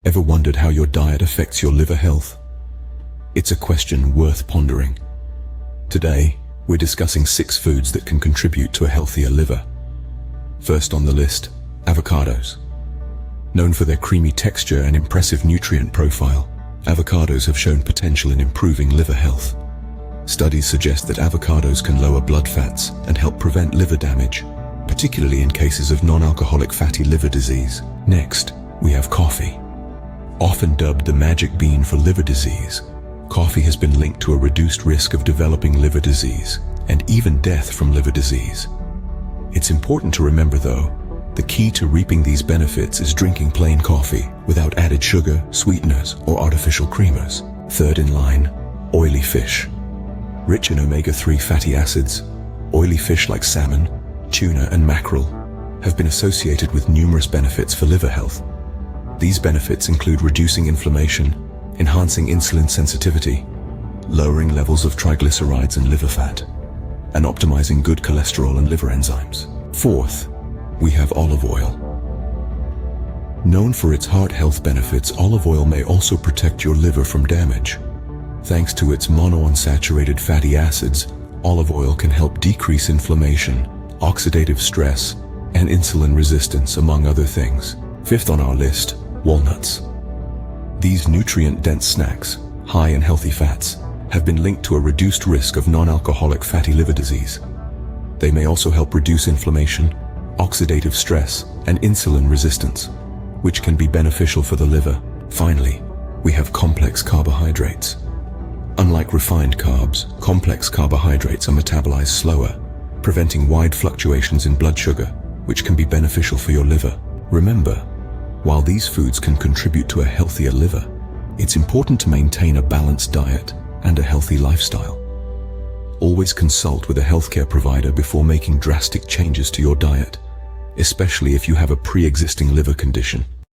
Ever wondered how your diet affects your liver health? It's a question worth pondering. Today, we're discussing 6 foods that can contribute to a healthier liver. First on the list, avocados. Known for their creamy texture and impressive nutrient profile, avocados have shown potential in improving liver health. Studies suggest that avocados can lower blood fats and help prevent liver damage, particularly in cases of non-alcoholic fatty liver disease. Next, we have coffee. Often dubbed the magic bean for liver disease, coffee has been linked to a reduced risk of developing liver disease and even death from liver disease. It's important to remember, though, the key to reaping these benefits is drinking plain coffee without added sugar, sweeteners, or artificial creamers. Third in line, oily fish. Rich in omega-3 fatty acids, oily fish like salmon, tuna, and mackerel have been associated with numerous benefits for liver health. These benefits include reducing inflammation, enhancing insulin sensitivity, lowering levels of triglycerides and liver fat, and optimizing good cholesterol and liver enzymes. Fourth, we have olive oil. Known for its heart health benefits, olive oil may also protect your liver from damage. Thanks to its monounsaturated fatty acids, olive oil can help decrease inflammation, oxidative stress, and insulin resistance, among other things. Fifth on our list, walnuts. These nutrient-dense snacks, high in healthy fats, have been linked to a reduced risk of non-alcoholic fatty liver disease. They may also help reduce inflammation, oxidative stress, and insulin resistance, which can be beneficial for the liver. Finally, we have complex carbohydrates. Unlike refined carbs, complex carbohydrates are metabolized slower, preventing wide fluctuations in blood sugar, which can be beneficial for your liver. Remember, while these foods can contribute to a healthier liver, it's important to maintain a balanced diet and a healthy lifestyle. Always consult with a healthcare provider before making drastic changes to your diet, especially if you have a pre-existing liver condition.